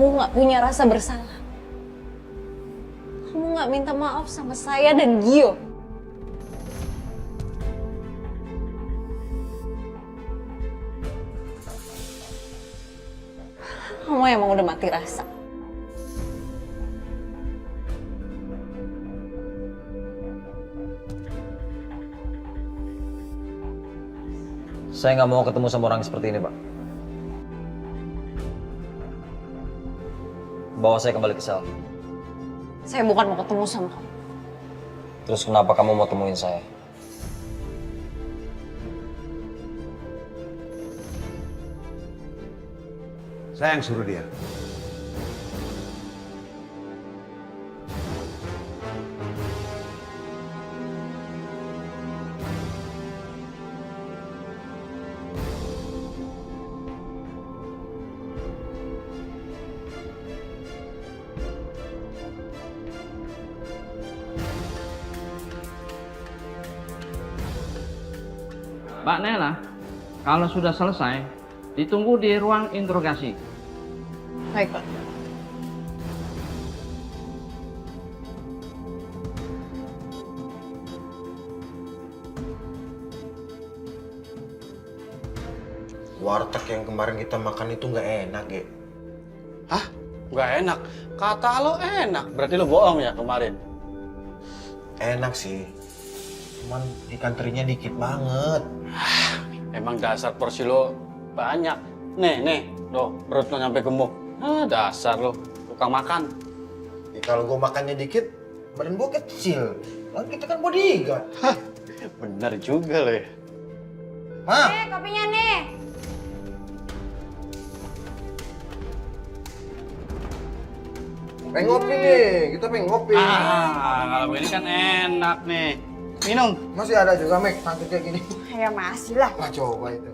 kamu gak punya rasa bersalah. Kamu gak minta maaf sama saya dan Gio. Kamu emang udah mati rasa. Saya nggak mau ketemu sama orang seperti ini, Pak. Bawa saya kembali ke sel. Saya bukan mau ketemu sama kamu. Terus kenapa kamu mau temuin saya? Saya yang suruh dia. Mbak Nela, kalau sudah selesai, ditunggu di ruang interogasi. Baik, Pak. Warteg yang kemarin kita makan itu nggak enak, Ge. Hah? Nggak enak? Kata lo enak, berarti lo bohong ya kemarin? Enak sih. Cuman ikan terinya dikit banget. Emang dasar porsi lo banyak. Nih, lo perut lo nyampe gemuk. Dasar lo, tukang makan. Ya, kalau gue makannya dikit, badan gue kecil. Kan kita kan bodyguard. Bener juga lo ya. Ma, Kopinya nih. pengen ngopi nih. Kita pengen ngopi. Kalau ini kan enak nih. Minum. Masih ada juga, Mek, sangkut kayak gini. Ya masih lah. Wah, coba itu.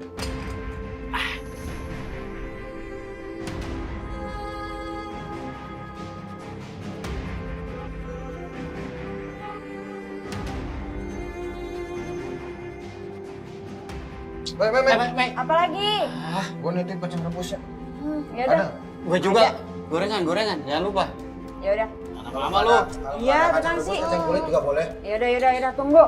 Mek. Apalagi? Gue nitip kacang rebusnya. Ya Ada? udah. Gue juga. Gorengan, jangan lupa. Ya udah. Lama-lama lo. Iya, Ada tenang kacang sih. rebus, kacang kulit juga boleh. Ya udah, tunggu.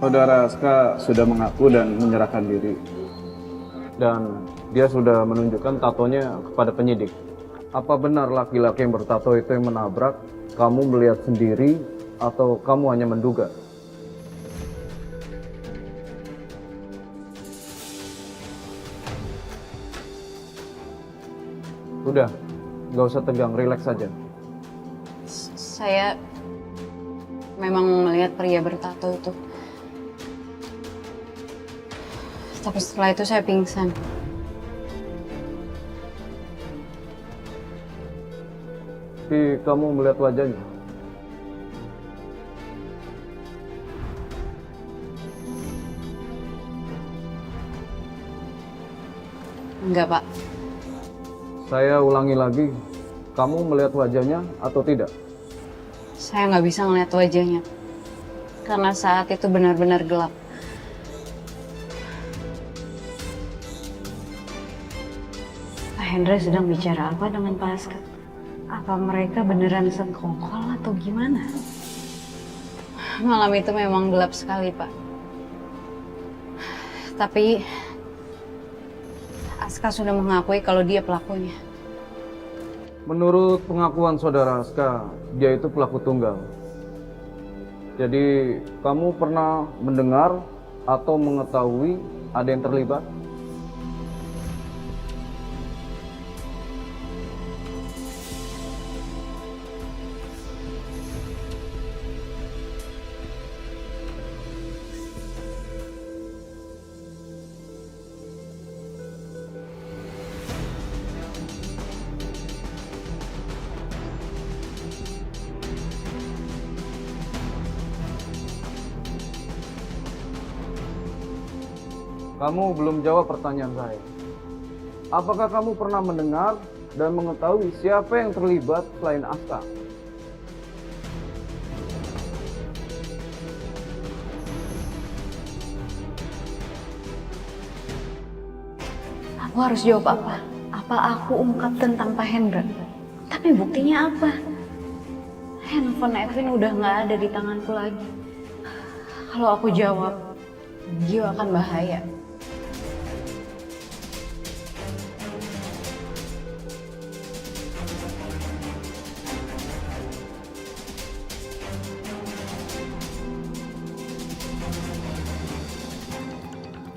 Saudara Aska sudah mengaku dan menyerahkan diri. Dan dia sudah menunjukkan tatonya kepada penyidik. Apa benar laki-laki yang bertato itu yang menabrak? Kamu melihat sendiri atau kamu hanya menduga? Udah, nggak usah tegang, rileks saja. Saya memang melihat pria bertato itu. Tapi setelah itu saya pingsan. Tapi kamu melihat wajahnya. Enggak, Pak. Saya ulangi lagi, kamu melihat wajahnya atau tidak? Saya nggak bisa ngeliat wajahnya. Karena saat itu benar-benar gelap. Pak Hendra sedang bicara apa dengan Pak Aska? Apa mereka beneran sekongkol atau gimana? Malam itu memang gelap sekali, Pak. Tapi Aska sudah mengakui kalau dia pelakunya. Menurut pengakuan saudara Aska, dia itu pelaku tunggal. Jadi, kamu pernah mendengar atau mengetahui ada yang terlibat? Kamu belum jawab pertanyaan saya. Apakah kamu pernah mendengar dan mengetahui siapa yang terlibat selain Aska. Aku harus jawab apa? Apa aku ungkap tentang Pak Hendra? Tapi buktinya apa? Handphone Edwin udah nggak ada di tanganku lagi. Kalau aku jawab, Gio akan bahaya.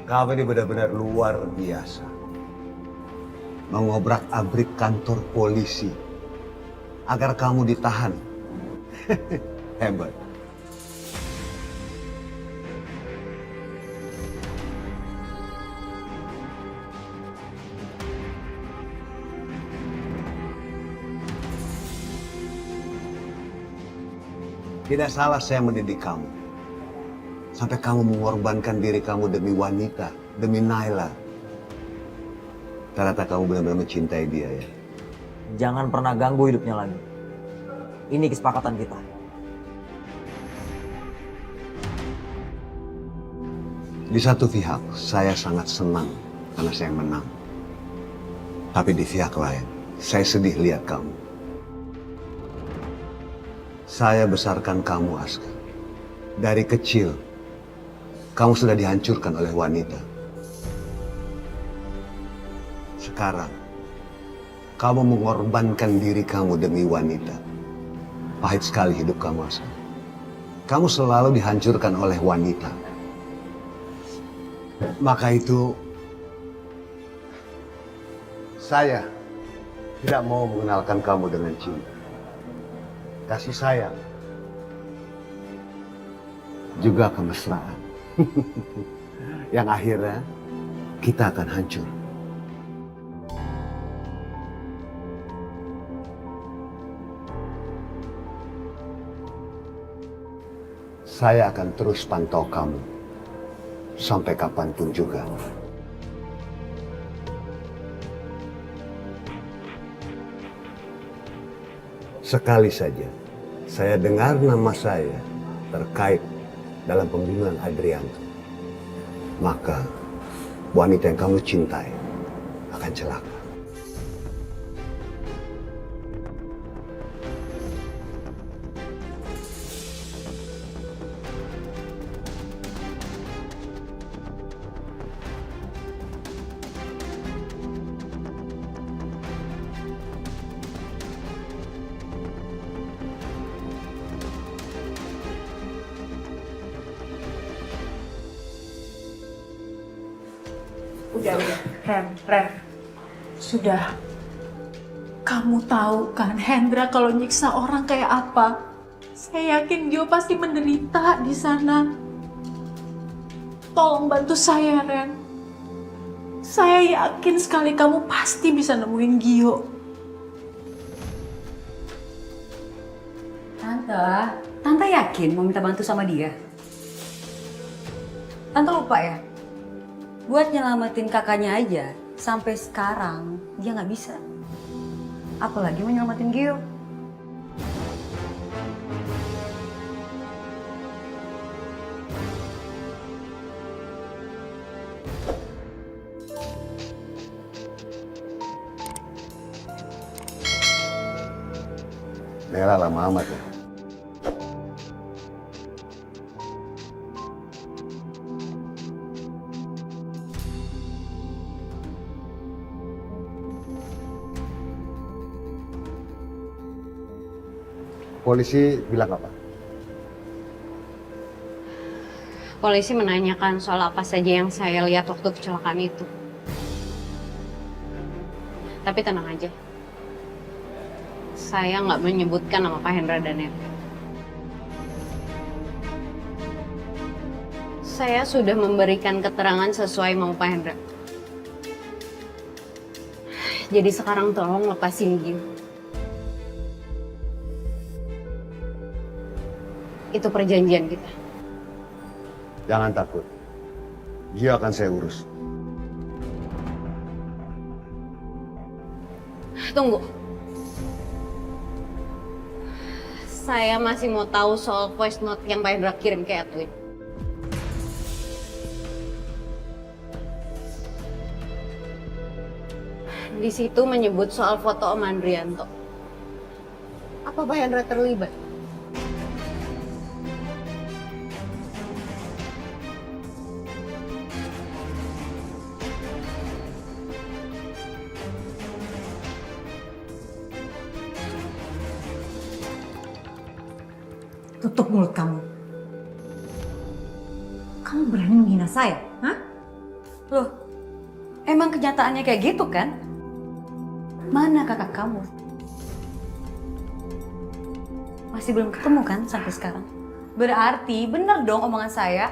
Kamu ini benar-benar luar biasa. Mengobrak-abrik kantor polisi agar kamu ditahan. Hebat. Tidak salah saya mendidik kamu. Sampai kamu mengorbankan diri kamu demi wanita, demi Naila. Ternyata kamu benar-benar mencintai dia ya. Jangan pernah ganggu hidupnya lagi. Ini kesepakatan kita. Di satu pihak, saya sangat senang karena saya menang. Tapi di pihak lain, saya sedih lihat kamu. Saya besarkan kamu, Aska. Dari kecil, kamu sudah dihancurkan oleh wanita. Sekarang, kamu mengorbankan diri kamu demi wanita. Pahit sekali hidup kamu, Aska. Kamu selalu dihancurkan oleh wanita. Maka itu, saya tidak mau mengenalkan kamu dengan cinta. Kasih sayang. Juga kemesraan. Yang akhirnya, kita akan hancur. Saya akan terus pantau kamu. Sampai kapanpun juga. Sekali saja saya dengar nama saya terkait dalam pembunuhan Adrianto, maka wanita yang kamu cintai akan celaka. Udah, Ren. Sudah. Kamu tahu kan Hendra kalau nyiksa orang kayak apa? Saya yakin Gio pasti menderita di sana. Tolong bantu saya, Ren. Saya yakin sekali kamu pasti bisa nemuin Gio. Tante yakin mau minta bantu sama dia? Tante lupa ya? Buat nyelamatin kakaknya aja, sampai sekarang dia nggak bisa. Apalagi mau nyelamatin Gio. Nela lama amat ya. Polisi bilang apa? Polisi menanyakan soal apa saja yang saya lihat waktu kecelakaan itu. Tapi tenang aja. Saya nggak menyebutkan nama Pak Hendra dan Edwin. Saya sudah memberikan keterangan sesuai mau Pak Hendra. Jadi sekarang tolong lepasin Gio. Itu perjanjian kita. Jangan takut. Dia akan saya urus. Tunggu. Saya masih mau tahu soal voice note yang Pak Hendra kirim ke Edwin. Di situ menyebut soal foto Om Andrianto. Apa Pak Hendra terlibat? Tutup mulut kamu. Kamu berani menghina saya, hah? Loh, emang kenyataannya kayak gitu kan? Mana kakak kamu? Masih belum ketemu kan sampai sekarang? Berarti bener dong omongan saya.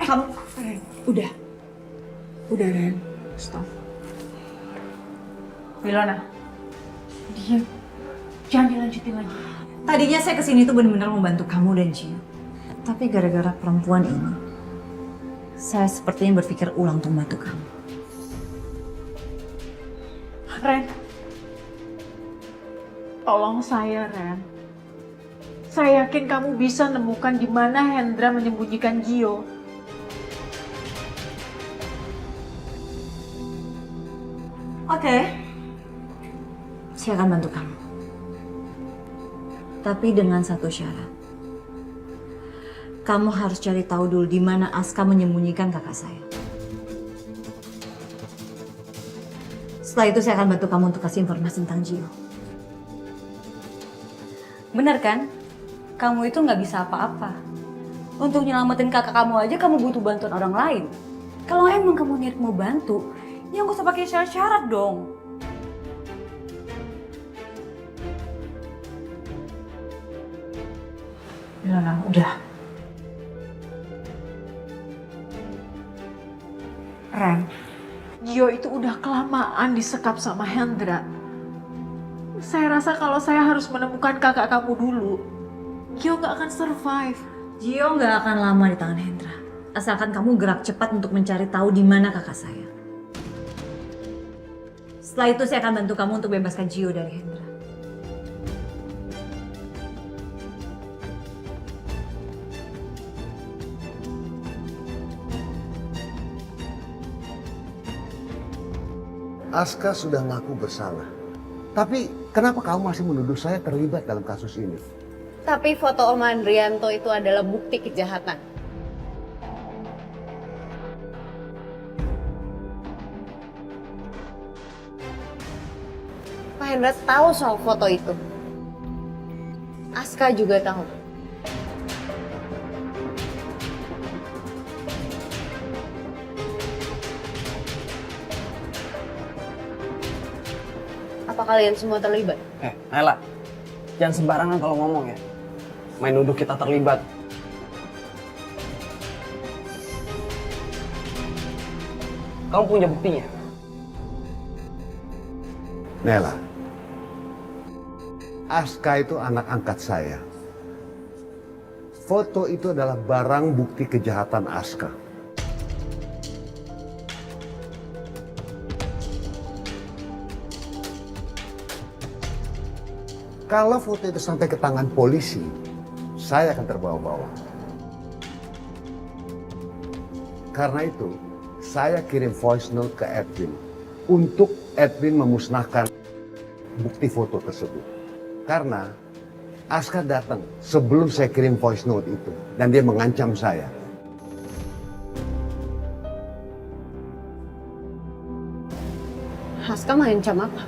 Kamu, Ren, udah. Udah, Ren. Stop. Milona, diam. Jangan dilanjutin lagi. Tadinya saya kesini tuh benar-benar membantu kamu dan Gio. Tapi gara-gara perempuan ini, saya sepertinya berpikir ulang untuk membantu kamu. Ren, tolong saya, Ren. Saya yakin kamu bisa nemukan di mana Hendra menyembunyikan Gio. Oke. Saya akan bantu kamu. Tapi dengan satu syarat. Kamu harus cari tahu dulu di mana Aska menyembunyikan kakak saya. Setelah itu saya akan bantu kamu untuk kasih informasi tentang Gio. Benar kan? Kamu itu nggak bisa apa-apa. Untuk nyelamatin kakak kamu aja kamu butuh bantuan orang lain. Kalau emang kamu niat mau bantu, ya nggak usah pakai syarat-syarat dong. Milona, udah. Ren, Gio itu udah kelamaan disekap sama Hendra. Saya rasa kalau saya harus menemukan kakak kamu dulu, Gio nggak akan survive. Gio nggak akan lama di tangan Hendra. Asalkan kamu gerak cepat untuk mencari tahu di mana kakak saya. Setelah itu saya akan bantu kamu untuk bebaskan Gio dari Hendra. Aska sudah ngaku bersalah. Tapi kenapa kamu masih menuduh saya terlibat dalam kasus ini? Tapi foto Om Andrianto itu adalah bukti kejahatan. Pak Hendra tahu soal foto itu. Aska juga tahu. Apa kalian semua terlibat? Nela, jangan sembarangan kalau ngomong ya. Main nuduh kita terlibat. Kamu punya buktinya? Nela, Aska itu anak angkat saya. Foto itu adalah barang bukti kejahatan Aska. Kalau foto itu sampai ke tangan polisi, saya akan terbawa-bawa. Karena itu, saya kirim voice note ke Edwin untuk Edwin memusnahkan bukti foto tersebut. Karena Aska datang sebelum saya kirim voice note itu dan dia mengancam saya. Aska mengancam apa?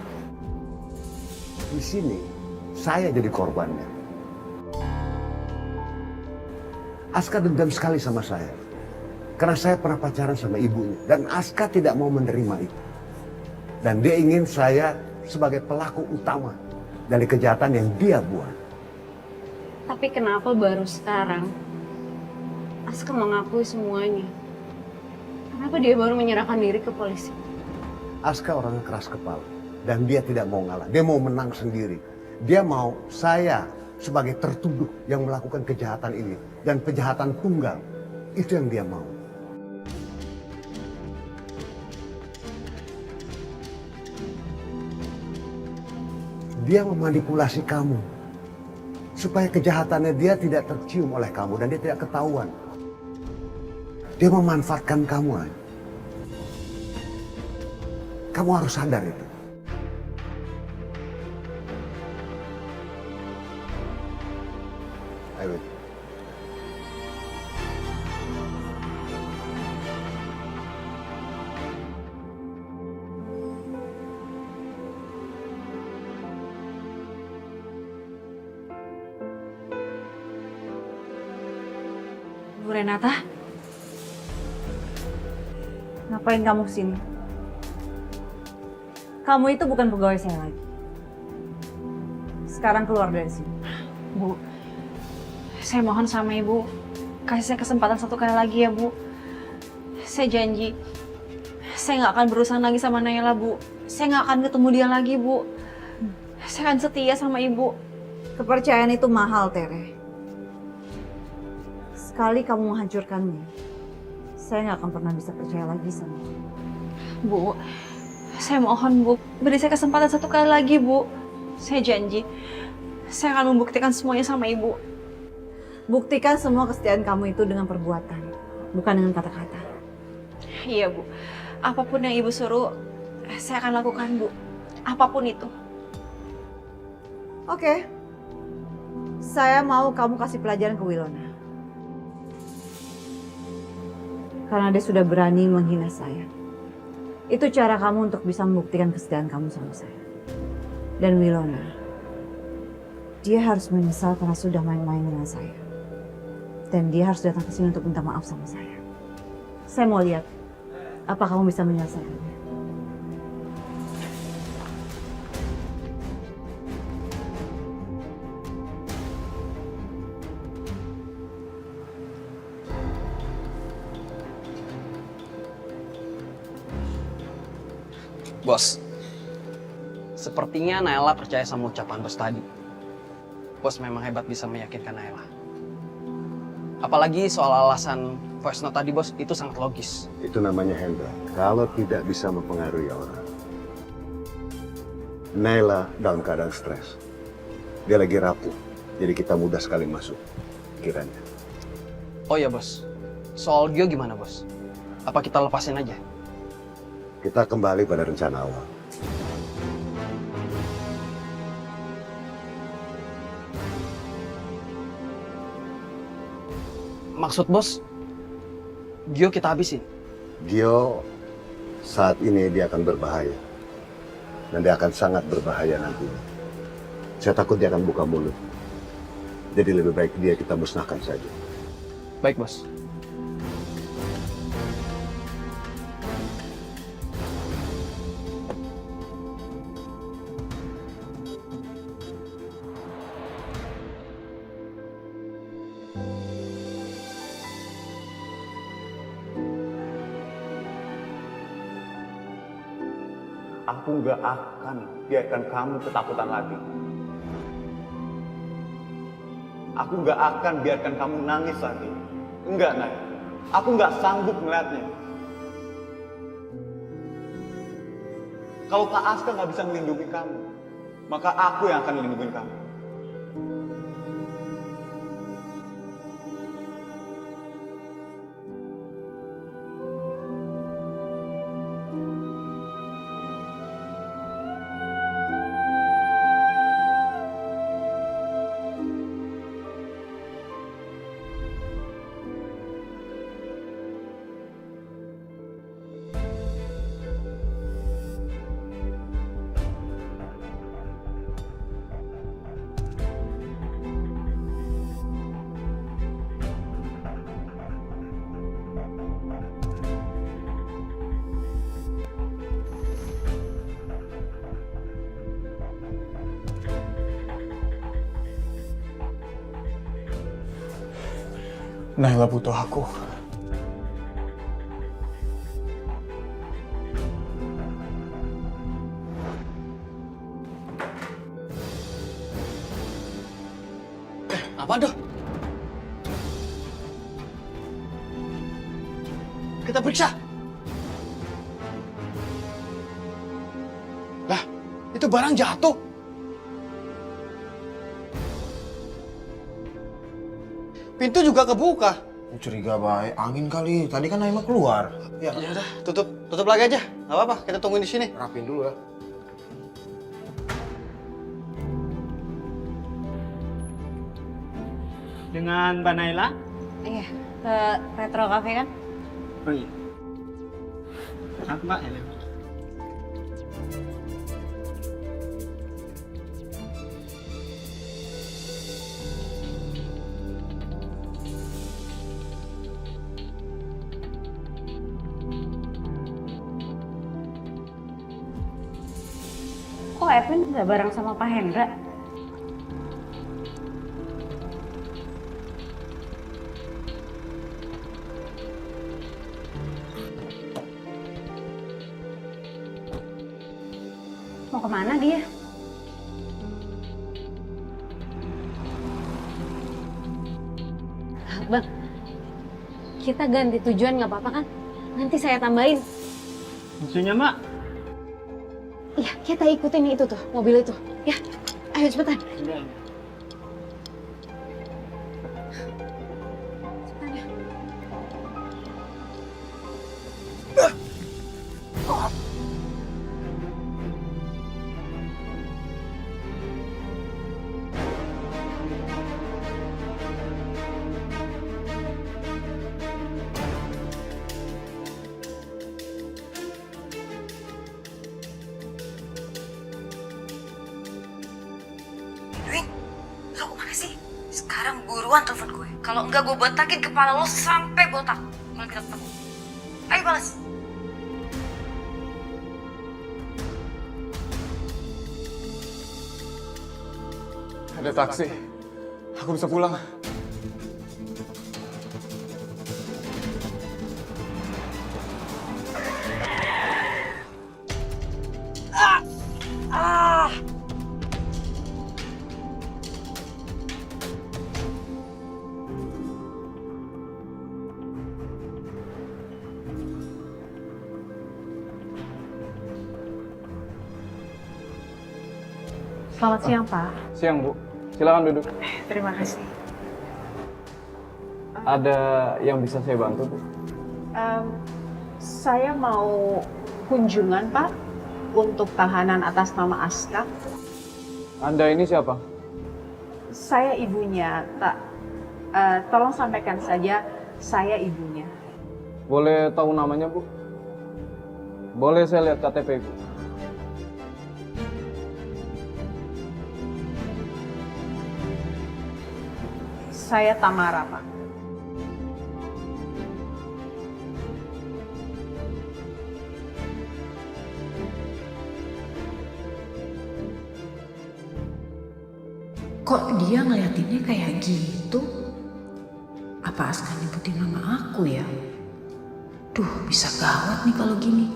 Di sini saya jadi korbannya. Aska dendam sekali sama saya. Karena saya pernah pacaran sama ibunya. Dan Aska tidak mau menerima itu. Dan dia ingin saya sebagai pelaku utama dari kejahatan yang dia buat. Tapi kenapa baru sekarang Aska mengakui semuanya? Kenapa dia baru menyerahkan diri ke polisi? Aska orangnya keras kepala. Dan dia tidak mau ngalah. Dia mau menang sendiri. Dia mau saya sebagai tertuduh yang melakukan kejahatan ini. Dan kejahatan tunggal. Itu yang dia mau. dia memanipulasi kamu supaya kejahatannya dia tidak tercium oleh kamu dan dia tidak ketahuan. Dia memanfaatkan kamu, Ay. Kamu harus sadar itu. Ayo. Bu Renata, ngapain kamu kesini? Kamu itu bukan pegawai saya lagi. Sekarang keluar dari sini. Bu, saya mohon sama Ibu, kasih saya kesempatan satu kali lagi ya Bu. Saya janji, saya nggak akan berurusan lagi sama Naila Bu. Saya nggak akan ketemu dia lagi Bu. Saya akan setia sama Ibu. Kepercayaan itu mahal, Tere. Sekali kamu menghancurkannya, saya nggak akan pernah bisa percaya lagi sama kamu. Bu, saya mohon Bu, beri saya kesempatan satu kali lagi Bu. Saya janji, saya akan membuktikan semuanya sama Ibu. Buktikan semua kesetiaan kamu itu dengan perbuatan, bukan dengan kata-kata. Iya Bu, apapun yang Ibu suruh, saya akan lakukan Bu. Apapun itu. Oke, saya mau kamu kasih pelajaran ke Wilona. Karena dia sudah berani menghina saya. Itu cara kamu untuk bisa membuktikan kesetiaan kamu sama saya. Dan Wilona, dia harus menyesal karena sudah main-main dengan saya. Dan dia harus datang ke sini untuk minta maaf sama saya. Saya mau lihat, apa kamu bisa menyelesaikannya. Bos, sepertinya Naila percaya sama ucapan bos tadi. Bos memang hebat bisa meyakinkan Naila. Apalagi soal alasan voice note tadi bos, itu sangat logis. Itu namanya Hendra. Kalau tidak bisa mempengaruhi orang. Naila dalam keadaan stres. Dia lagi rapuh, jadi kita mudah sekali masuk pikirannya. Oh ya bos, soal Gio gimana bos? Apa kita lepasin aja? Kita kembali pada rencana awal. Maksud bos, Gio kita habisin? Gio saat ini dia akan berbahaya. Dan dia akan sangat berbahaya nanti. Saya takut dia akan buka mulut. Jadi lebih baik dia kita musnahkan saja. Baik bos. Aku nggak akan biarkan kamu ketakutan lagi. Aku nggak akan biarkan kamu nangis lagi. Enggak, Nay. Aku nggak sanggup melihatnya. Kalau Kak Aska nggak bisa melindungi kamu, maka aku yang akan melindungi kamu. Naila butuh aku. Apa tuh? Kita periksa. Lah, itu barang jatuh. Pintu juga kebuka. Curiga baik, angin kali. Tadi kan Naima keluar. Ya udah, tutup lagi aja. Nggak apa-apa, kita tungguin di sini. Rapin dulu ya. Dengan Mbak Naila? Iya, ke Retro Cafe kan? Oh iya. Maaf Mbak, Helen. Kok Evan nggak bareng sama Pak Hendra? Mau kemana dia? Bang, kita ganti tujuan nggak apa-apa kan? Nanti saya tambahin. Maksudnya Mbak? Iya, kita ikutin itu tuh, mobil itu. Ya, ayo cepetan. Udah. Cepetan ya. Edwin, lo kemana sih? Sekarang buruan telepon gue. Kalau enggak gue botakin kepala lo sampai botak. Kalau kita ketemu. Ayo balas. Ada taksi. Aku bisa pulang. Selamat siang, Pak. Siang, Bu. Silakan duduk. Terima kasih. Ada yang bisa saya bantu, Bu? Saya mau kunjungan, Pak, untuk tahanan atas nama Aska. Anda ini siapa? Saya ibunya, tak. Tolong sampaikan saja, saya ibunya. Boleh tahu namanya, Bu? Boleh saya lihat KTP, Bu? Saya Tamara, Pak. Kok dia ngeliatinnya kayak gitu? Apa Aska nyebutin nama aku ya? Duh, bisa gawat nih kalau gini.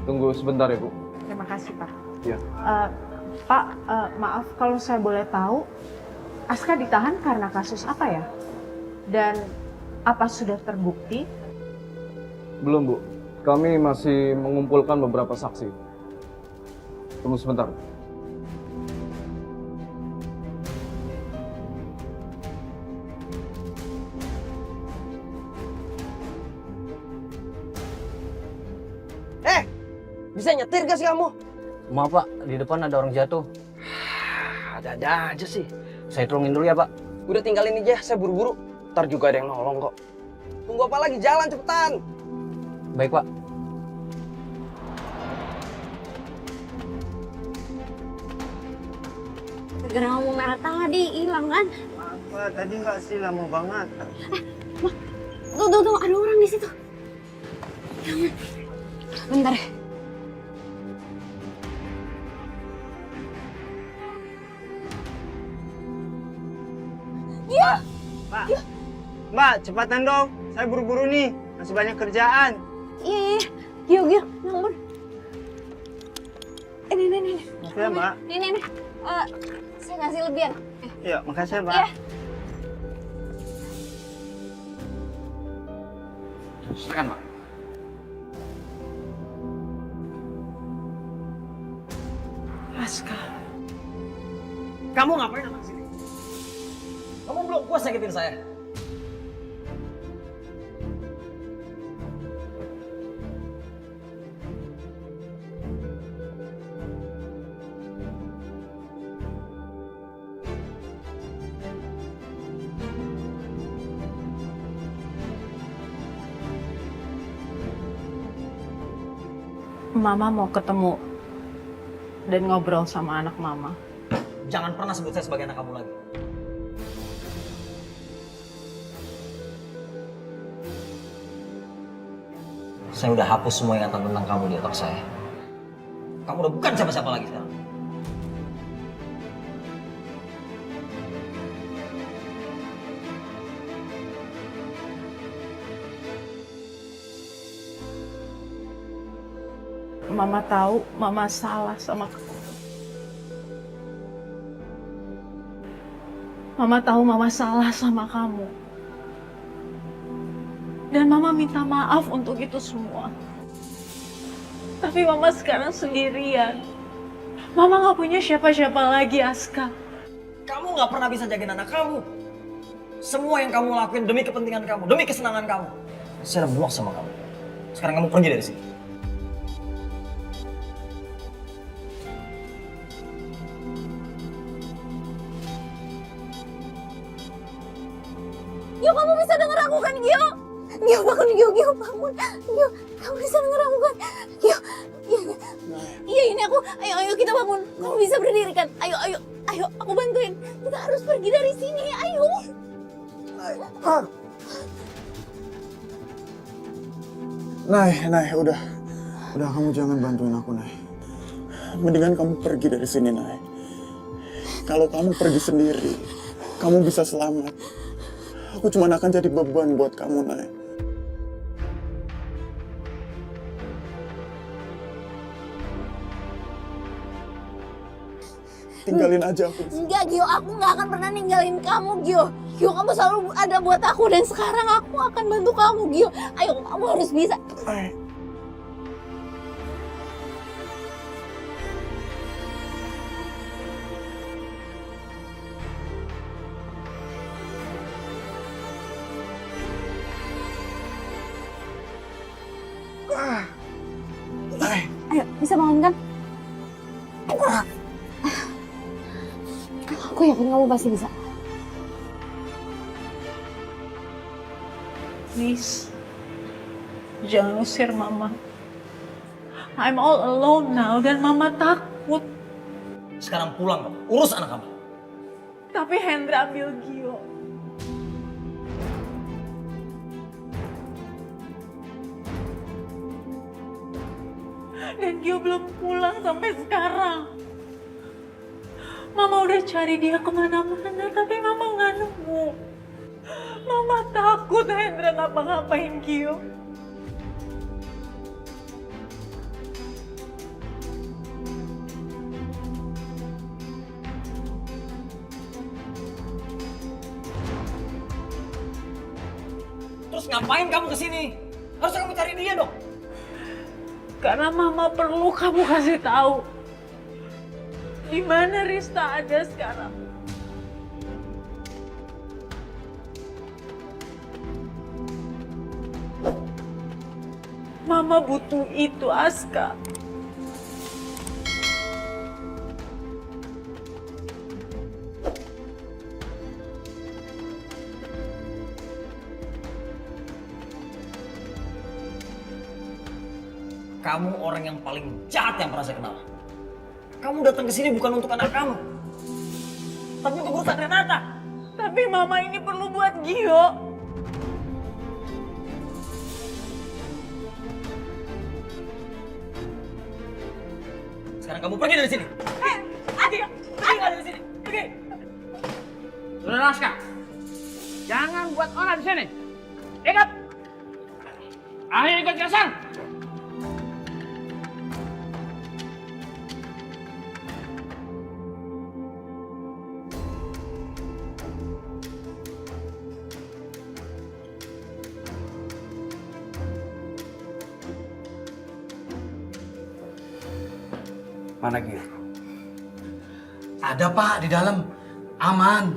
Tunggu sebentar ya, Bu. Terima kasih, Pak. Ya. Pak, maaf kalau saya boleh tahu, Aska ditahan karena kasus apa ya? Dan apa sudah terbukti? Belum, Bu. Kami masih mengumpulkan beberapa saksi. Tunggu sebentar. Bisa nyetir gak sih kamu? Maaf Pak, di depan ada orang jatuh. Ada-ada aja sih. Saya tolongin dulu ya Pak. Udah tinggalin aja, saya buru-buru. Ntar juga ada yang nolong kok. Tunggu apa lagi? Jalan cepetan. Baik Pak. Gara-gara ngomong merah tadi, hilang kan? Apa? Tadi nggak sih lama banget. Tuh, ada orang di situ. Jangan. Bentar ya. Pak, Pak. Mbak, cepatan dong. Saya buru-buru nih. Masih banyak kerjaan. Iya. Gio, nambur. Ini. Makasih ya, Mbak. Ini. Saya ngasih lebihan. Iya, makasih ya, Mbak. Iya. Silakan, Mbak. Aska. Kamu ngapain datang sini? belum puas sakitin saya. Mama mau ketemu dan ngobrol sama anak mama. Jangan pernah sebut saya sebagai anak kamu lagi. Saya udah hapus semua ingatan tentang kamu di otak saya. Kamu udah bukan siapa-siapa lagi sekarang. Mama tahu mama salah sama kamu. Mama tahu mama salah sama kamu. Dan mama minta maaf untuk itu semua. Tapi mama sekarang sendirian. Mama gak punya siapa-siapa lagi, Aska. Kamu gak pernah bisa jagain anak kamu. Semua yang kamu lakuin demi kepentingan kamu, demi kesenangan kamu. Saya udah muak sama kamu. Sekarang kamu pergi dari sini. Gio, kamu bisa denger aku kan, Gio? Gio, bangun, Gio, bangun. Gio, kamu bisa denger aku kan? Gio, iya ini aku. Ayo kita bangun. Kamu bisa berdiri kan? Ayo, aku bantuin. Kita harus pergi dari sini, ayo. Nay, udah kamu jangan bantuin aku, Nay. Mendingan kamu pergi dari sini, Nay. Kalau kamu pergi sendiri, kamu bisa selamat. Aku cuma akan jadi beban buat kamu, Nay. Tinggalin aja aku. Enggak, Gio, aku nggak akan pernah ninggalin kamu, Gio. Gio, kamu selalu ada buat aku dan sekarang aku akan bantu kamu, Gio. Ayo, kamu harus bisa. Ayo, bisa bangun kan? Aku yakin kamu pasti bisa. Please, jangan usir mama. I'm all alone now dan mama takut. Sekarang pulang kamu, urus anak kamu. Tapi Hendra ambil Gio. Dan Gio belum pulang sampai sekarang. Mama udah cari dia kemana-mana, tapi Mama nggak nemu. Mama takut Hendra ngapa-ngapain Gio. Terus ngapain kamu kesini? Harusnya kamu cari dia dong. Karena Mama perlu kamu kasih tahu di mana Rista ada sekarang. Mama butuh itu, Aska. Kamu orang yang paling jahat yang pernah saya kenal. Kamu datang ke sini bukan untuk anak kamu, tapi untuk urusan Renata. Tapi Mama ini perlu buat Gio. Sekarang kamu pergi dari sini. Pergi dari sini. Pergi. Saudara Aska, jangan buat orang di sini. Ingat, ayo ikut Kaisar. Mana Gio? Ada Pak di dalam, aman.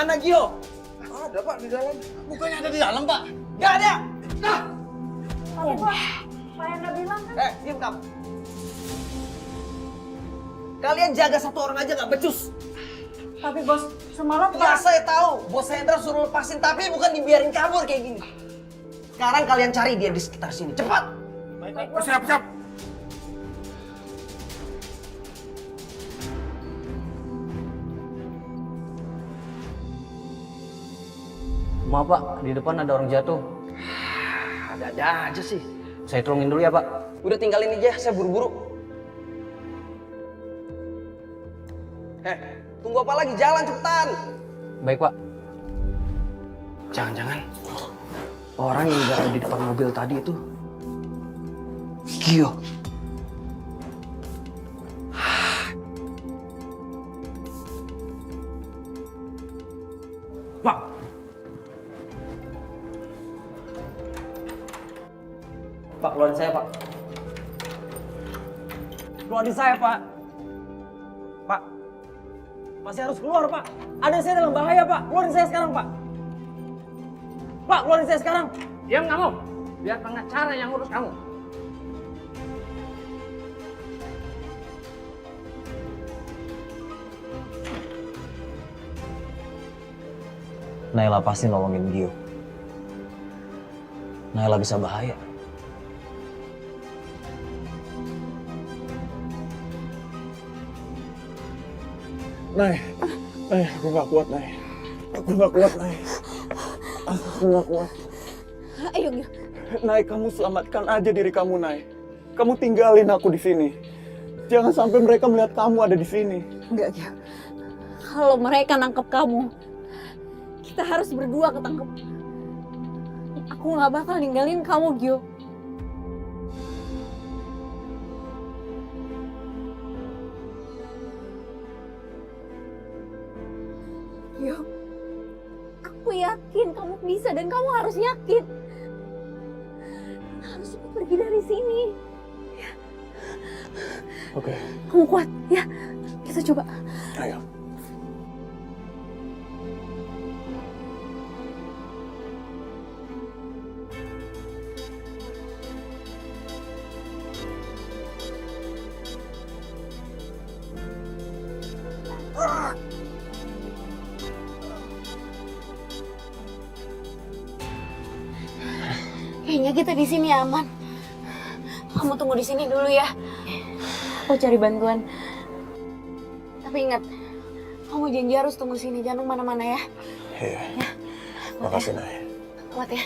mana Gio? Ada Pak di dalam. Bukannya ada di dalam, Pak? Gak ada. Nah. Tapi Pak, Pak Hendra bilang kan. Diam kamu. Kalian jaga satu orang aja nggak becus. Tapi bos, semalam Ya Pak. saya tahu, bos Hendra suruh lepasin tapi bukan dibiarin kabur kayak gini. Sekarang kalian cari dia di sekitar sini, cepat. Baik. Siap. Maaf Pak, di depan ada orang jatuh. Ada aja sih. Saya tolongin dulu ya Pak. Udah tinggalin aja, saya buru-buru. Tunggu apa lagi? Jalan cepetan. Baik Pak. Jangan-jangan orang yang jatuh di depan mobil tadi itu Gio. Pak. Pak, keluarin saya, Pak. Keluarin saya, Pak. Pak. Masih harus keluar, Pak. Ada saya dalam bahaya, Pak. Keluarin saya sekarang, Pak. Pak, keluarin saya sekarang. Diam kamu. Biar pengacara yang urus kamu. Naila pasti nolongin Gio. Naila bisa bahaya. Nay, aku gak kuat, Nay. Aku gak kuat, Nay. Aku gak kuat. Ayo, Gio. Nay, kamu selamatkan aja diri kamu, Nay. Kamu tinggalin aku di sini. Jangan sampai mereka melihat kamu ada di sini. Enggak, Gio. Kalau mereka nangkep kamu, kita harus berdua ketangkep. Aku nggak bakal ninggalin kamu, Gio. Gio, aku yakin kamu bisa dan kamu harus yakin. Harus cepat pergi dari sini. Oke. Kamu kuat, ya? Kita coba. Ayo. Kayaknya kita di sini aman. Kamu tunggu di sini dulu ya. Aku cari bantuan. Tapi ingat, kamu janji harus tunggu sini, jangan kemana-mana ya. Iya. Ya. Makasih, Nay. Kuat ya.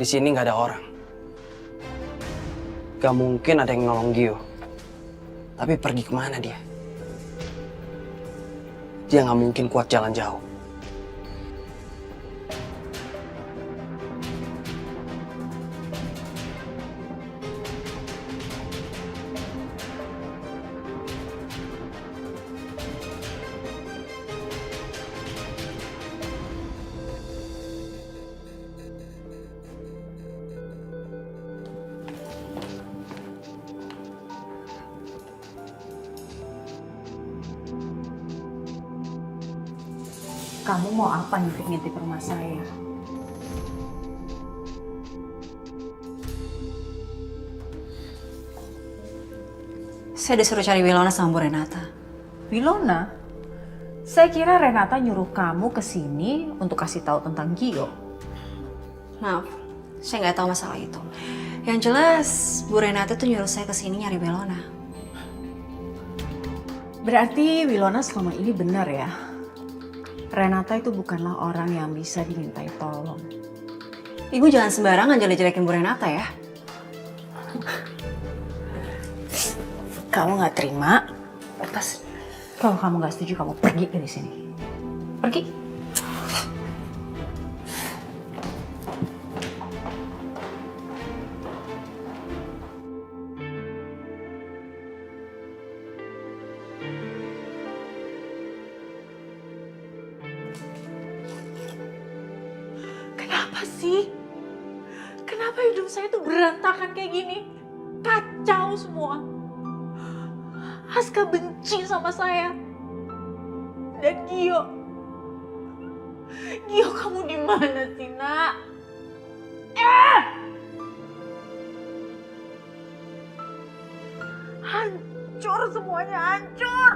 Di sini nggak ada orang. Gak mungkin ada yang nolong Gio. Tapi pergi kemana dia? Dia nggak mungkin kuat jalan jauh. Kamu mau apa ngintip-ngintip rumah saya? Saya disuruh cari Wilona sama Bu Renata. Wilona? Saya kira Renata nyuruh kamu ke sini untuk kasih tahu tentang Gio. Maaf, saya nggak tahu masalah itu. Yang jelas, Bu Renata tuh nyuruh saya ke sini nyari Wilona. Berarti Wilona selama ini benar ya? Renata itu bukanlah orang yang bisa dimintai tolong. Ibu jangan sembarangan jelek-jelekin Bu Renata ya. Kamu nggak terima? Atas. Kalau kamu nggak setuju, kamu pergi dari sini. Pergi. Kenapa sih? Kenapa hidup saya tuh berantakan kayak gini? Kacau semua. Aska benci sama saya. Dan Gio. Gio, kamu di mana sih, Nak? Hancur semuanya, hancur.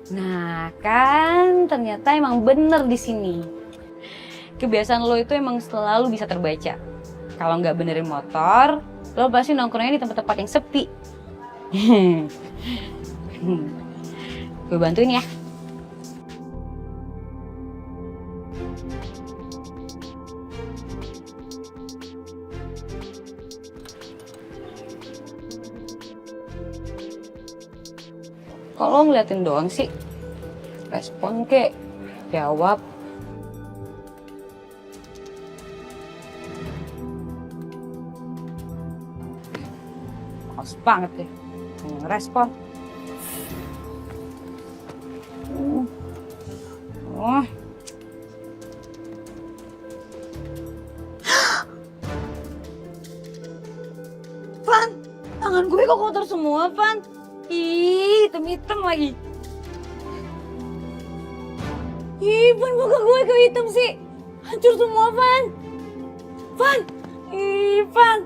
Nah, kan ternyata emang bener di sini. Kebiasaan lo itu emang selalu bisa terbaca. Kalau nggak benerin motor, lo pasti nongkrongnya di tempat-tempat yang sepi. Gue bantuin ya. Kok lo ngeliatin doang sih? Respon kek, jawab. Males banget deh, hanya ngerespon. Oh. Van, tangan gue kok kotor semua, Van. Ih, hitam-hitam lagi. Ih, Van, muka gue kehitam sih. Hancur semua, Van. Van, ih, Van.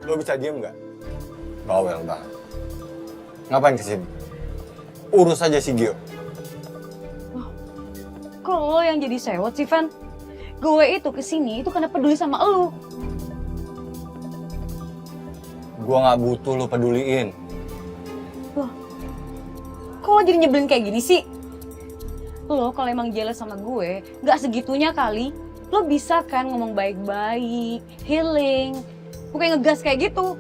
Lo bisa diem nggak? Bawel banget. Ngapain kesini? Urus aja si Gio. Kok lo yang jadi sewot sih, Van? Gue itu kesini itu karena peduli sama lo. Gua nggak butuh lo peduliin. Loh, kok lo jadi nyebelin kayak gini sih? Lo kalau emang jealous sama gue, nggak segitunya kali. Lo bisa kan ngomong baik-baik, healing, bukan ngegas kayak gitu.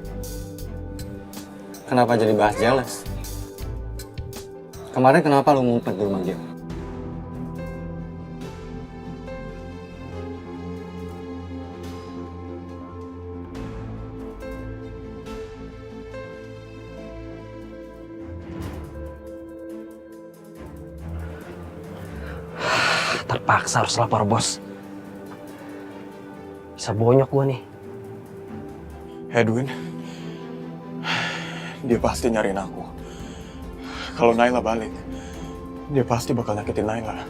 Kenapa jadi bahas jealous? Kemarin kenapa lo ngumpet di rumah Gio? Terpaksa harus lapor bos. Bisa bonyok gue nih. Edwin, dia pasti nyariin aku. Kalau Naila balik, dia pasti bakal nyakitin Naila.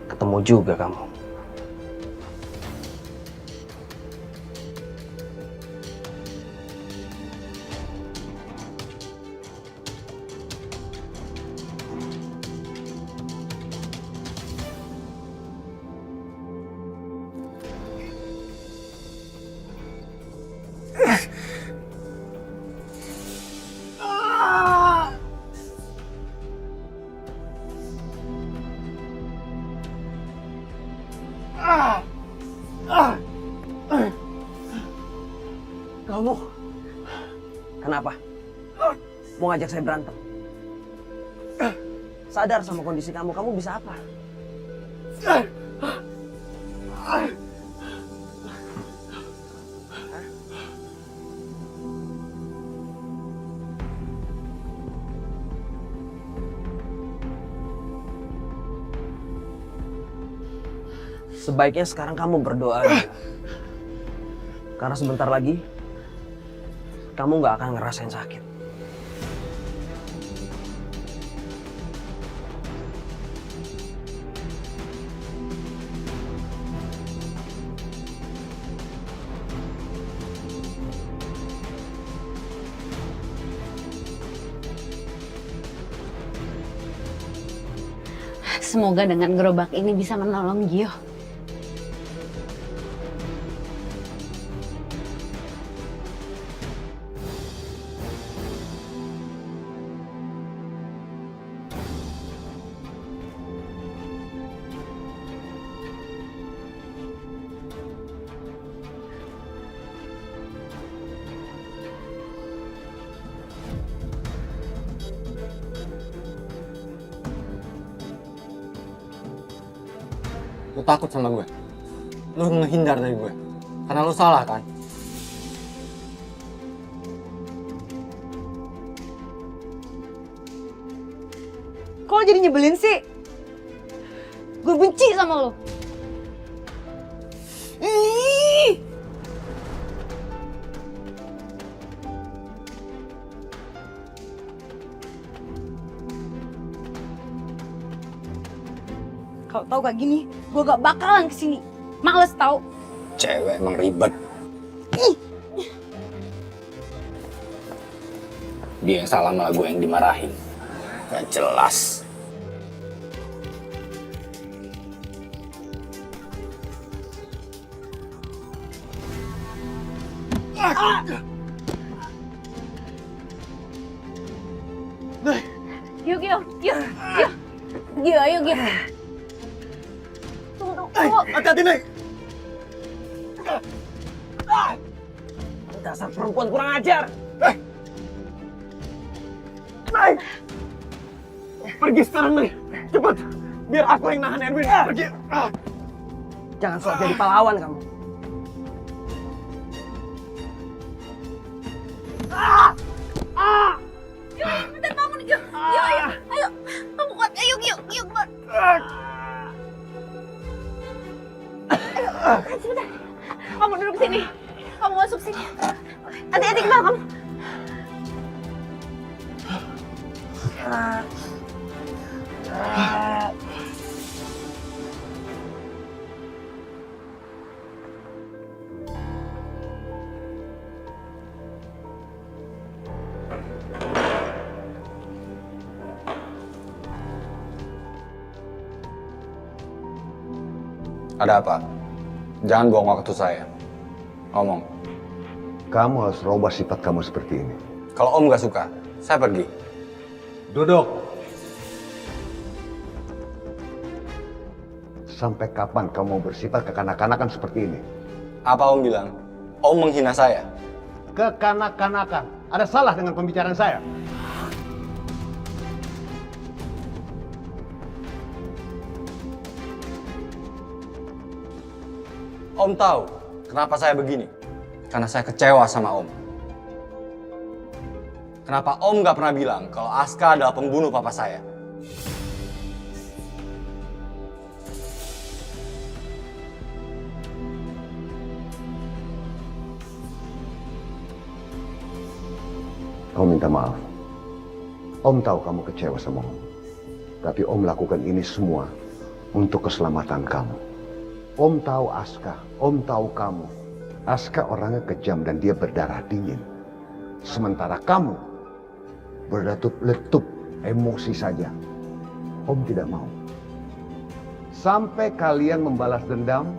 Ketemu juga kamu. Kamu kenapa? Mau ngajak saya berantem? Sadar sama kondisi kamu bisa apa? Sebaiknya sekarang kamu berdoa aja. Karena sebentar lagi kamu nggak akan ngerasain sakit. Semoga dengan gerobak ini bisa menolong Gio. Lu takut sama gue? Lu menghindar dari gue? Karena lu salah kan? Kok lo jadi nyebelin sih? Gue benci sama lo. Kalau tahu kayak gini, gue gak bakalan kesini. Males tau. Cewek emang ribet. Dia yang salah malah gue yang dimarahin. Gak jelas. Gio, ayo Gio. Tunggu. Hati-hati, Nek. Dasar perempuan kurang ajar. Nek. Pergi sekarang, Nek. Cepat. Biar aku yang nahan Erwin. Pergi. Jangan sok jadi pahlawan kamu. Bentar bangun Gio. Gio, ayo. Ayo. Kamu kuat. Ayo Gio. Gio, kuat. Ayo, sebentar. Kamu duduk sini. Kamu masuk sini. Hati-hati ke belakang. Ada apa? Jangan buang waktu saya. Ngomong. Kamu harus rubah sifat kamu seperti ini. Kalau Om gak suka, saya pergi. Duduk. Sampai kapan kamu bersifat kekanak-kanakan seperti ini? Apa Om bilang? Om menghina saya. Kekanak-kanakan. Ada salah dengan pembicaraan saya? Om tahu kenapa saya begini? Karena saya kecewa sama Om. Kenapa Om gak pernah bilang kalau Aska adalah pembunuh papa saya? Kamu minta maaf. Om tahu kamu kecewa sama Om. Tapi Om lakukan ini semua untuk keselamatan kamu. Om tahu Aska, Om tahu kamu. Aska orangnya kejam dan dia berdarah dingin. Sementara kamu berletup emosi saja. Om tidak mau. Sampai kalian membalas dendam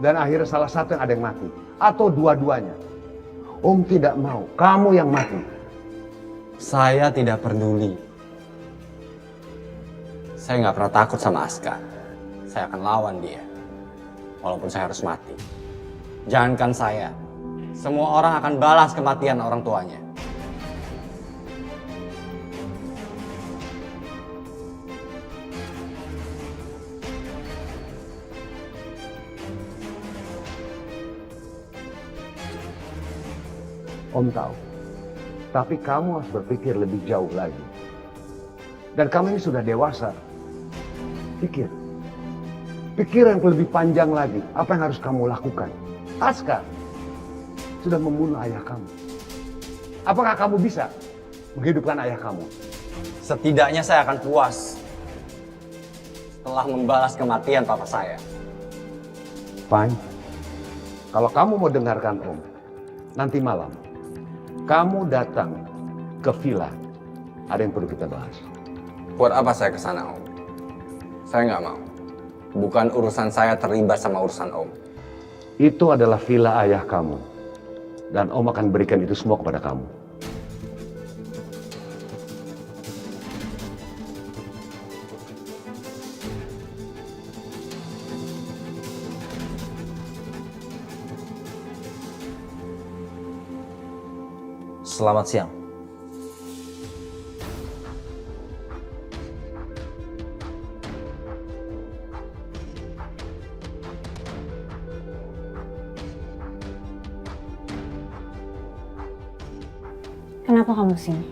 dan akhirnya salah satu yang ada yang mati. Atau dua-duanya. Om tidak mau, kamu yang mati. Saya tidak peduli. Saya nggak pernah takut sama Aska. Saya akan lawan dia. Walaupun saya harus mati. Jangankan saya. Semua orang akan balas kematian orang tuanya. Om tahu. Tapi kamu harus berpikir lebih jauh lagi. Dan kamu ini sudah dewasa. Pikir. Pikir yang lebih panjang lagi. Apa yang harus kamu lakukan? Aska sudah membunuh ayah kamu. Apakah kamu bisa menghidupkan ayah kamu? Setidaknya saya akan puas setelah membalas kematian papa saya. Fine. Kalau kamu mau dengarkan Om, nanti malam kamu datang ke villa. Ada yang perlu kita bahas. Buat apa saya ke sana, Om? Saya nggak mau. Bukan urusan saya terlibat sama urusan Om. Itu adalah villa ayah kamu. Dan Om akan berikan itu semua kepada kamu. Selamat siang. Kenapa kamu sini?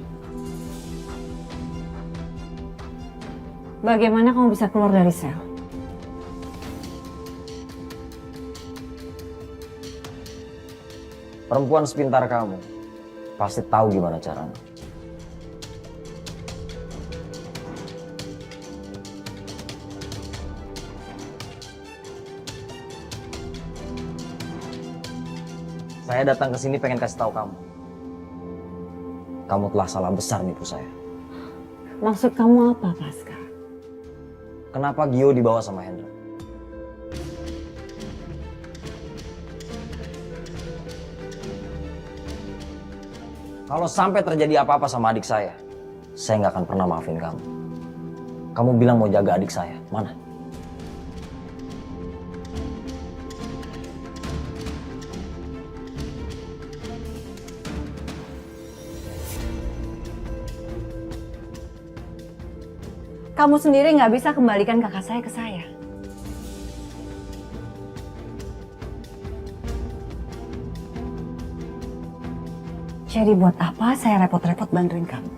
Bagaimana kamu bisa keluar dari sel? Perempuan sepintar kamu pasti tahu gimana caranya. Saya datang ke sini pengen kasih tahu kamu. Kamu telah salah besar nipu saya. Maksud kamu apa, Pasca? Kenapa Gio dibawa sama Hendra? Kalau sampai terjadi apa-apa sama adik saya nggak akan pernah maafin kamu. Kamu bilang mau jaga adik saya, mana? Kamu sendiri nggak bisa kembalikan kakak saya ke saya. Jadi buat apa saya repot-repot bantuin kamu?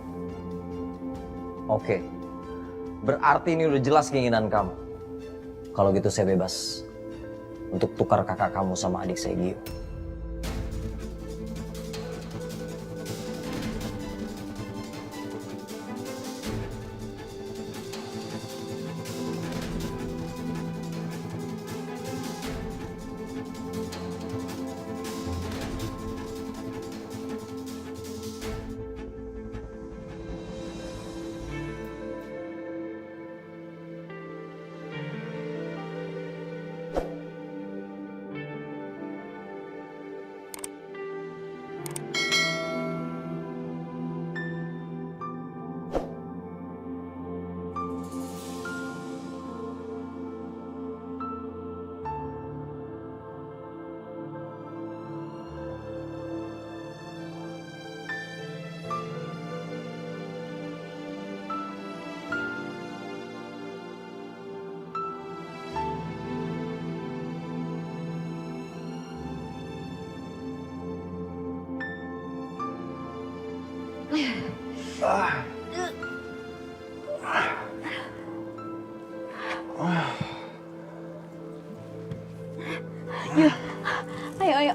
Oke, berarti ini udah jelas keinginan kamu. Kalau gitu saya bebas untuk tukar kakak kamu sama adik saya Gio. Yuk, ayo.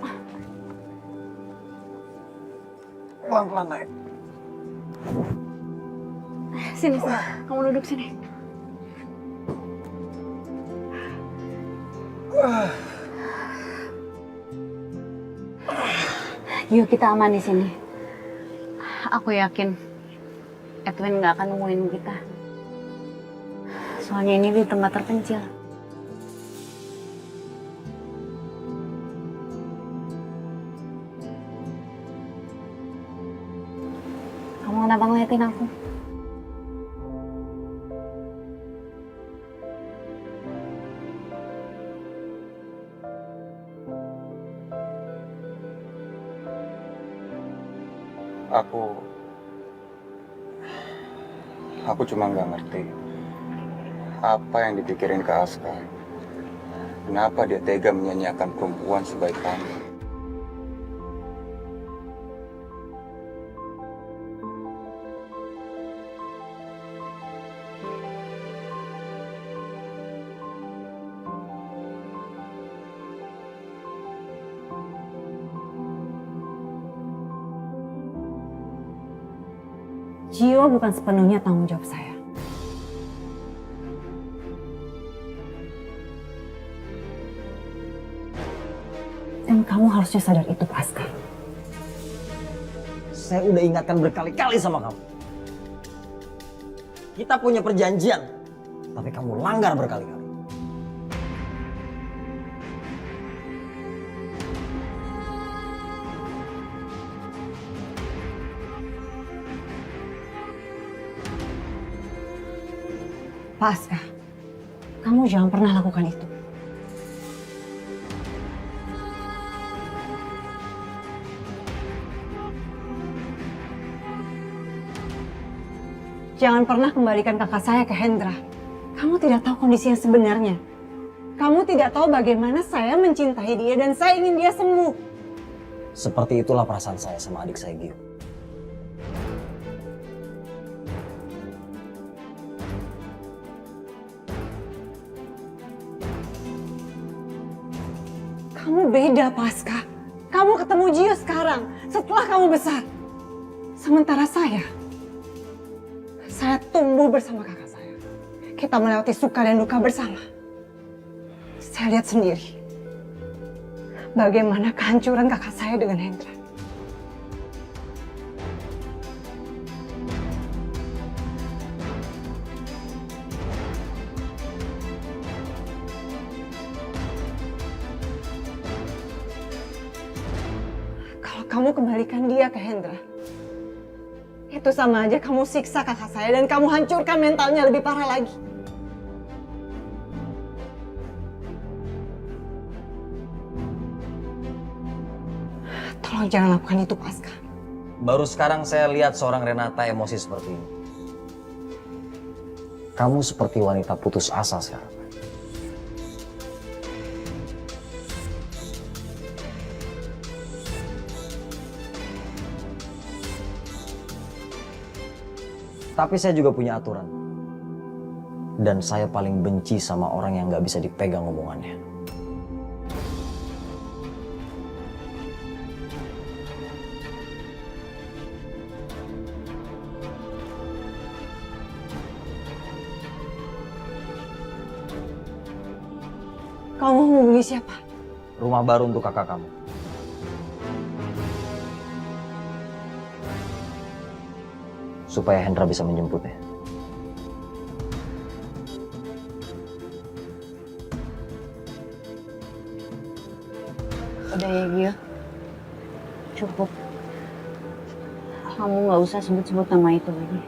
Pelan-pelan naik. Sini, kamu duduk sini. Yuk kita aman di sini. Aku yakin Edwin nggak akan nemuin kita. Soalnya ini di tempat terpencil. Kamu kenapa ngeliatin aku? Aku cuma nggak ngerti apa yang dipikirin Kak Aska. Kenapa dia tega menyanyiakan perempuan sebaik kamu? Gio bukan sepenuhnya tanggung jawab saya. Dan kamu harusnya sadar itu, Aska. Saya udah ingatkan berkali-kali sama kamu. Kita punya perjanjian, tapi kamu langgar berkali-kali. Pak Aska, kamu jangan pernah lakukan itu. Jangan pernah kembalikan kakak saya ke Hendra. Kamu tidak tahu kondisi yang sebenarnya. Kamu tidak tahu bagaimana saya mencintai dia dan saya ingin dia sembuh. Seperti itulah perasaan saya sama adik saya Gio. Kamu beda, Pasca. Kamu ketemu Gio sekarang, setelah kamu besar. Sementara saya tumbuh bersama kakak saya. Kita melewati suka dan duka bersama. Saya lihat sendiri bagaimana kehancuran kakak saya dengan Hendra. Kamu kembalikan dia ke Hendra. Itu sama aja kamu siksa kakak saya dan kamu hancurkan mentalnya lebih parah lagi. Tolong jangan lakukan itu, Pasca. Baru sekarang saya lihat seorang Renata emosi seperti ini. Kamu seperti wanita putus asa sekarang. Tapi saya juga punya aturan. Dan saya paling benci sama orang yang nggak bisa dipegang omongannya. Kamu hubungi siapa? Rumah baru untuk kakak kamu. Supaya Hendra bisa menjemputnya. Udah ya Gio, cukup. Kamu nggak usah sebut-sebut nama itu lagi.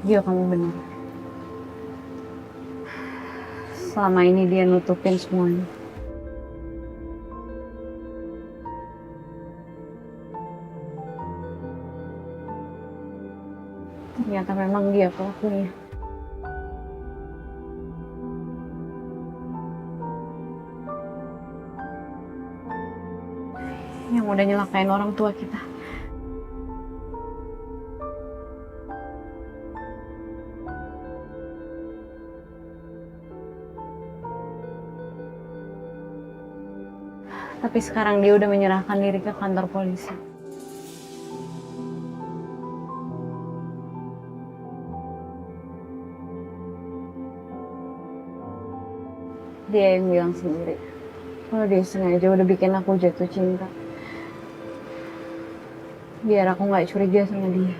Gio, kamu benar. Selama ini dia nutupin semuanya. Ternyata memang dia pelakunya. Yang udah nyelakain orang tua kita. Tapi sekarang dia udah menyerahkan diri ke kantor polisi. Dia yang bilang sendiri kalau dia sengaja udah bikin aku jatuh cinta biar aku nggak curiga sama dia.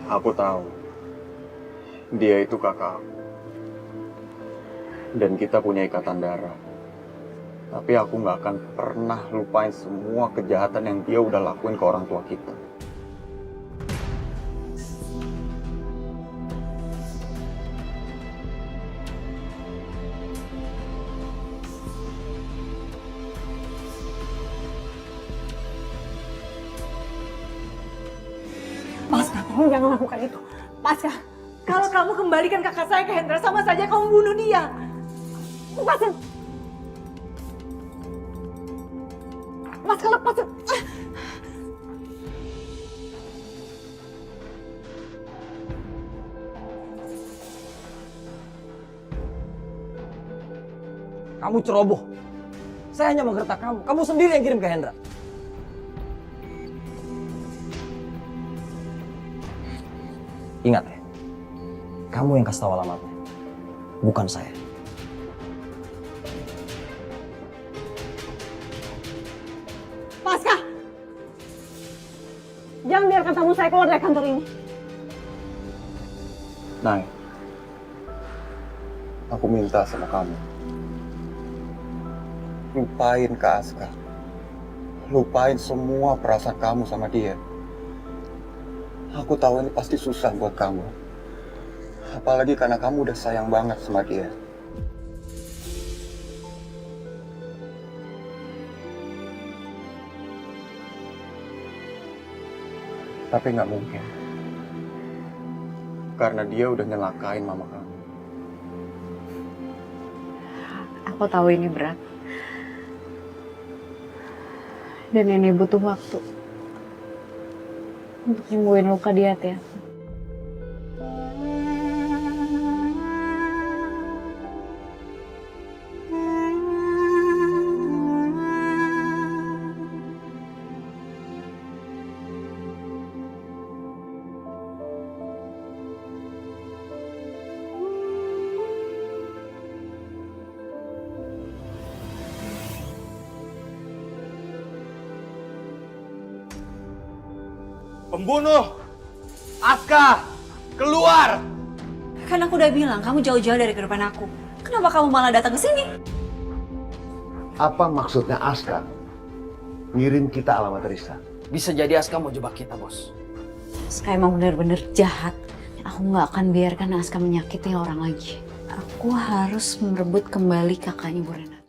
Aku tahu dia itu kakak aku. Dan kita punya ikatan darah. Tapi aku nggak akan pernah lupain semua kejahatan yang dia udah lakuin ke orang tua kita. Pasca, kamu jangan lakukan itu. Pasca, kalau kamu kembalikan kakak saya ke Hendra, sama saja kamu bunuh dia. Lepasin. Pasca, lepasin. Kamu ceroboh. Saya hanya menggertak kamu. Kamu sendiri yang kirim ke Hendra. Ingat ya, kamu yang kasih tahu alamatnya, bukan saya. Pasca, jangan biarkan tamu saya keluar dari kantor ini. Nay, aku minta sama kamu. Lupain Kak Aska. Lupain semua perasaan kamu sama dia. Aku tahu ini pasti susah buat kamu. Apalagi karena kamu udah sayang banget sama dia. Tapi nggak mungkin. Karena dia udah nyelakain mama kamu. Aku tahu ini berat. Dan ini butuh waktu untuk nyembuhin luka di hati aku. Pembunuh! Aska! Keluar! Kan aku udah bilang kamu jauh-jauh dari kehidupan aku. Kenapa kamu malah datang ke sini? Apa maksudnya Aska ngirim kita alamat Risa? Bisa jadi Aska mau jebak kita, Bos. Aska emang bener-bener jahat. Aku nggak akan biarkan Aska menyakiti orang lagi. Aku harus merebut kembali kakaknya Bu Renata.